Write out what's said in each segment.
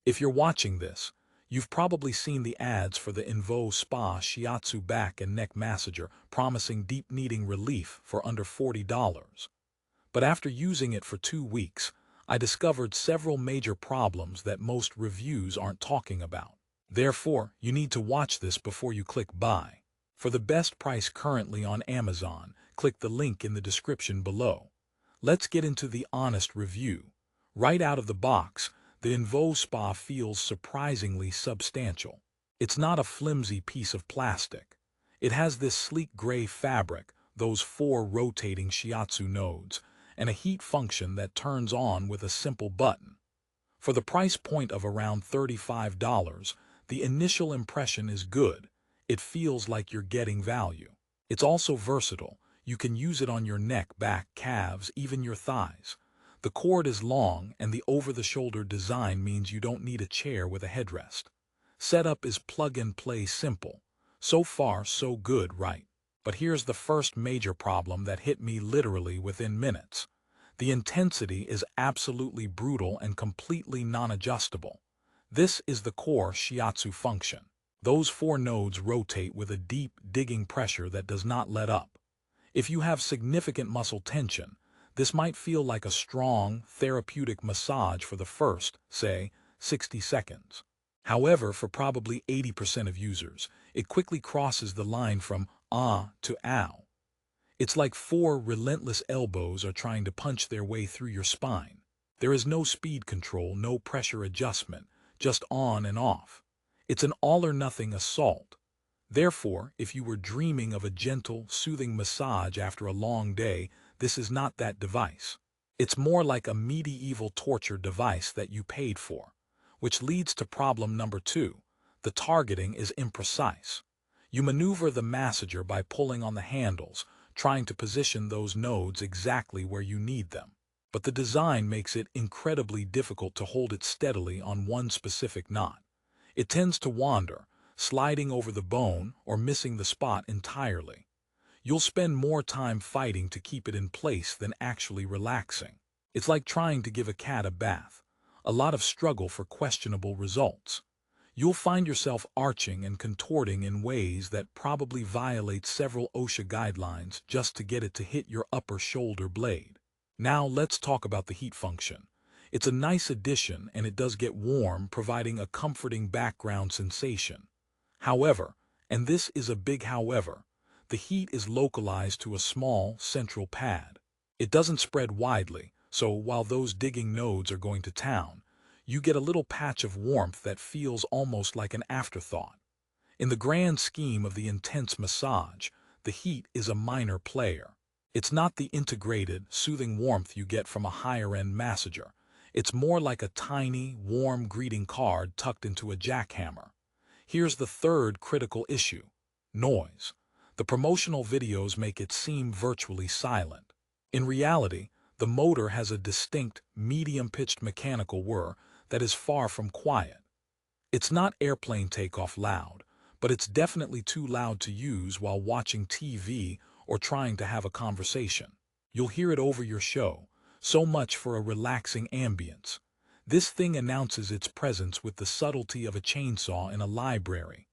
If you're watching this, you've probably seen the ads for the InvoSpa Shiatsu back and neck massager promising deep kneading relief for under $40. But after using it for 2 weeks, I discovered several major problems that most reviews aren't talking about. Therefore, you need to watch this before you click buy. For the best price currently on Amazon, click the link in the description below. Let's get into the honest review. Right out of the box, the InvoSpa feels surprisingly substantial. It's not a flimsy piece of plastic. It has this sleek gray fabric, those 4 rotating shiatsu nodes, and a heat function that turns on with a simple button. For the price point of around $35, the initial impression is good. It feels like you're getting value. It's also versatile. You can use it on your neck, back, calves, even your thighs. The cord is long, and the over-the-shoulder design means you don't need a chair with a headrest. Setup is plug-and-play simple. So far, so good, right? But here's the first major problem that hit me literally within minutes. The intensity is absolutely brutal and completely non-adjustable. This is the core shiatsu function. Those 4 nodes rotate with a deep, digging pressure that does not let up. If you have significant muscle tension, this might feel like a strong, therapeutic massage for the first, say, 60 seconds. However, for probably 80% of users, it quickly crosses the line from ah to ow. It's like 4 relentless elbows are trying to punch their way through your spine. There is no speed control, no pressure adjustment, just on and off. It's an all-or-nothing assault. Therefore, if you were dreaming of a gentle, soothing massage after a long day, this is not that device. It's more like a medieval torture device that you paid for. Which leads to problem number 2. The targeting is imprecise. You maneuver the massager by pulling on the handles, trying to position those nodes exactly where you need them. But the design makes it incredibly difficult to hold it steadily on one specific knot. It tends to wander, sliding over the bone or missing the spot entirely. You'll spend more time fighting to keep it in place than actually relaxing. It's like trying to give a cat a bath. A lot of struggle for questionable results. You'll find yourself arching and contorting in ways that probably violate several OSHA guidelines just to get it to hit your upper shoulder blade. Now let's talk about the heat function. It's a nice addition and it does get warm, providing a comforting background sensation. However, and this is a big however, the heat is localized to a small, central pad. It doesn't spread widely, so while those digging nodes are going to town, you get a little patch of warmth that feels almost like an afterthought. In the grand scheme of the intense massage, the heat is a minor player. It's not the integrated, soothing warmth you get from a higher-end massager. It's more like a tiny, warm greeting card tucked into a jackhammer. Here's the third critical issue: noise. The promotional videos make it seem virtually silent. In reality, the motor has a distinct, medium-pitched mechanical whir that is far from quiet. It's not airplane takeoff loud, but it's definitely too loud to use while watching TV or trying to have a conversation. You'll hear it over your show. So much for a relaxing ambience. This thing announces its presence with the subtlety of a chainsaw in a library.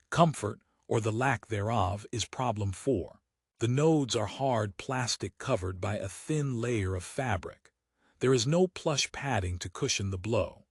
Comfort, or the lack thereof, is problem 4. The nodes are hard plastic covered by a thin layer of fabric. There is no plush padding to cushion the blow.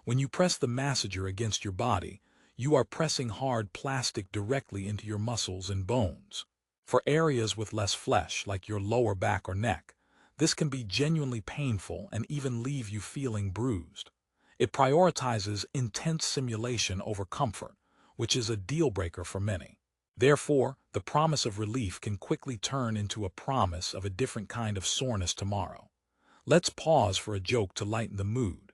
When you press the massager against your body, you are pressing hard plastic directly into your muscles and bones. For areas with less flesh, like your lower back or neck, this can be genuinely painful and even leave you feeling bruised. It prioritizes intense simulation over comfort, which is a deal-breaker for many. Therefore, the promise of relief can quickly turn into a promise of a different kind of soreness tomorrow. Let's pause for a joke to lighten the mood.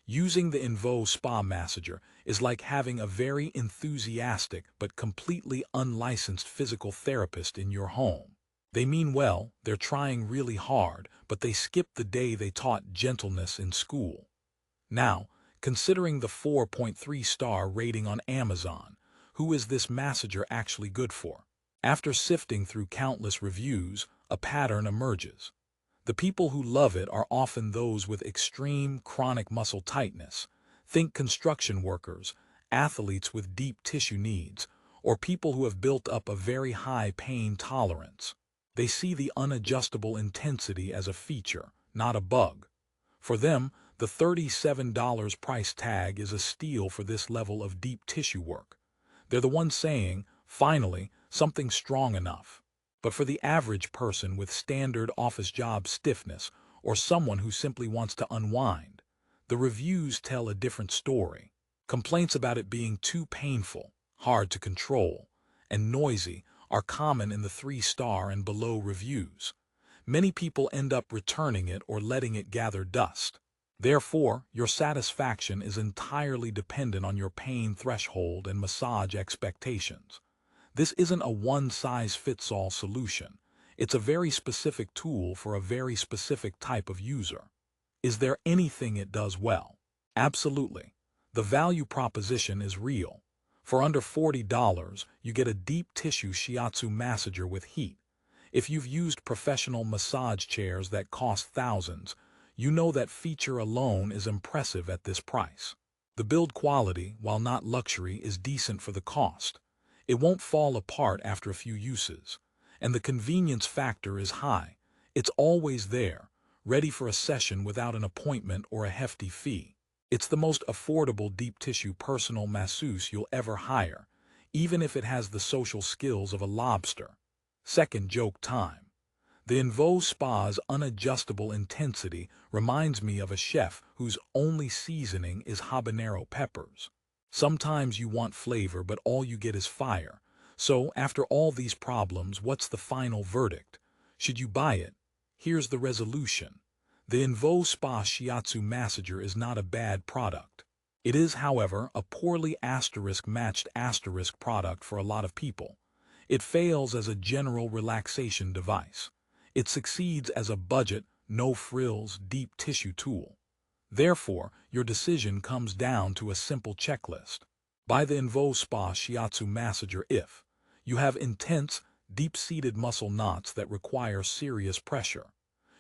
Using the InvoSpa massager is like having a very enthusiastic but completely unlicensed physical therapist in your home. They mean well, they're trying really hard, but they skip the day they taught gentleness in school. Now, considering the 4.3-star rating on Amazon, who is this massager actually good for? After sifting through countless reviews, a pattern emerges. The people who love it are often those with extreme chronic muscle tightness. Think construction workers, athletes with deep tissue needs, or people who have built up a very high pain tolerance. They see the unadjustable intensity as a feature, not a bug. For them, the $37 price tag is a steal for this level of deep tissue work. They're the ones saying, finally, something strong enough. But for the average person with standard office job stiffness, or someone who simply wants to unwind, the reviews tell a different story. Complaints about it being too painful, hard to control, and noisy are common in the 3-star and below reviews. Many people end up returning it or letting it gather dust. Therefore, your satisfaction is entirely dependent on your pain threshold and massage expectations. This isn't a one-size-fits-all solution. It's a very specific tool for a very specific type of user. Is there anything it does well? Absolutely. The value proposition is real. For under $40, you get a deep tissue shiatsu massager with heat. If you've used professional massage chairs that cost thousands, you know that feature alone is impressive at this price. The build quality, while not luxury, is decent for the cost. It won't fall apart after a few uses. And the convenience factor is high. It's always there, ready for a session without an appointment or a hefty fee. It's the most affordable deep tissue personal masseuse you'll ever hire, even if it has the social skills of a lobster. Second joke time. The InvoSpa's unadjustable intensity reminds me of a chef whose only seasoning is habanero peppers. Sometimes you want flavor, but all you get is fire. So, after all these problems, what's the final verdict? Should you buy it? Here's the resolution. The InvoSpa Shiatsu massager is not a bad product. It is, however, a poorly matched product for a lot of people. It fails as a general relaxation device. It succeeds as a budget, no-frills, deep tissue tool. Therefore, your decision comes down to a simple checklist. Buy the InvoSpa Shiatsu massager if you have intense, deep-seated muscle knots that require serious pressure.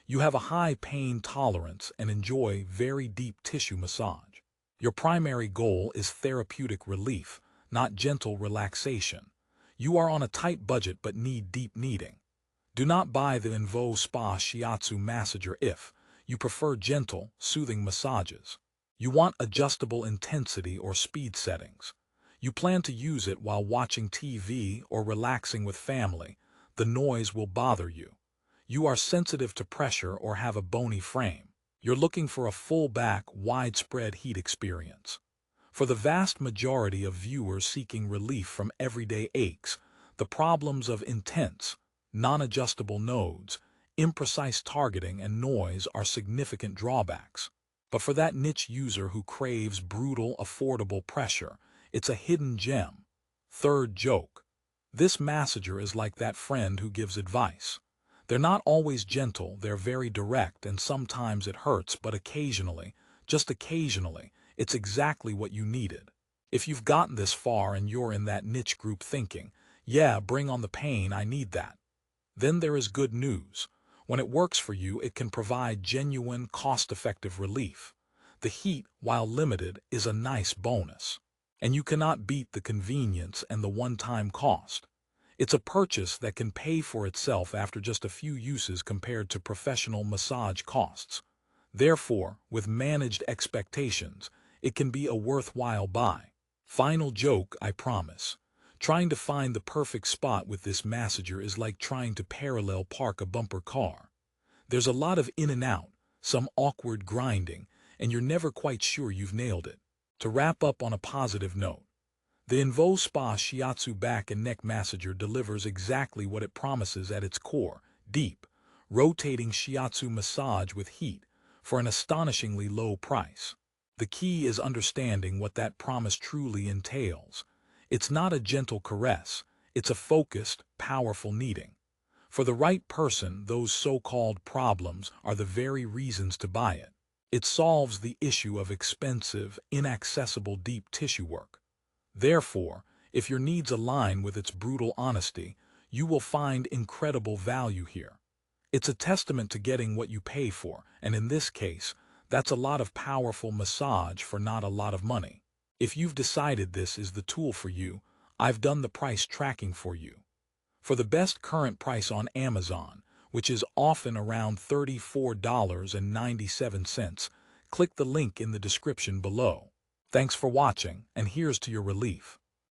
You have a high pain tolerance and enjoy very deep tissue massage. Your primary goal is therapeutic relief, not gentle relaxation. You are on a tight budget but need deep kneading. Do not buy the InvoSpa Shiatsu massager if you prefer gentle, soothing massages. You want adjustable intensity or speed settings. You plan to use it while watching TV or relaxing with family. The noise will bother you. You are sensitive to pressure or have a bony frame. You're looking for a full-back, widespread heat experience. For the vast majority of viewers seeking relief from everyday aches, the problems of intense, non-adjustable nodes, imprecise targeting, and noise are significant drawbacks. But for that niche user who craves brutal, affordable pressure, it's a hidden gem. Third joke. This massager is like that friend who gives advice. They're not always gentle, they're very direct, and sometimes it hurts, but occasionally, just occasionally, it's exactly what you needed. If you've gotten this far and you're in that niche group thinking, yeah, bring on the pain, I need that, then there is good news. When it works for you, it can provide genuine, cost-effective relief. The heat, while limited, is a nice bonus. And you cannot beat the convenience and the one-time cost. It's a purchase that can pay for itself after just a few uses compared to professional massage costs. Therefore, with managed expectations, it can be a worthwhile buy. Final joke, I promise. Trying to find the perfect spot with this massager is like trying to parallel park a bumper car. There's a lot of in and out, some awkward grinding, and you're never quite sure you've nailed it. To wrap up on a positive note, the InvoSpa Shiatsu back and neck massager delivers exactly what it promises at its core: deep, rotating shiatsu massage with heat for an astonishingly low price. The key is understanding what that promise truly entails. It's not a gentle caress, it's a focused, powerful kneading. For the right person, those so-called problems are the very reasons to buy it. It solves the issue of expensive, inaccessible deep tissue work. Therefore, if your needs align with its brutal honesty, you will find incredible value here. It's a testament to getting what you pay for, and in this case, That's a lot of powerful massage for not a lot of money. If you've decided this is the tool for you, I've done the price tracking for you. For the best current price on Amazon, which is often around $34.97, click the link in the description below. Thanks for watching, and here's to your relief.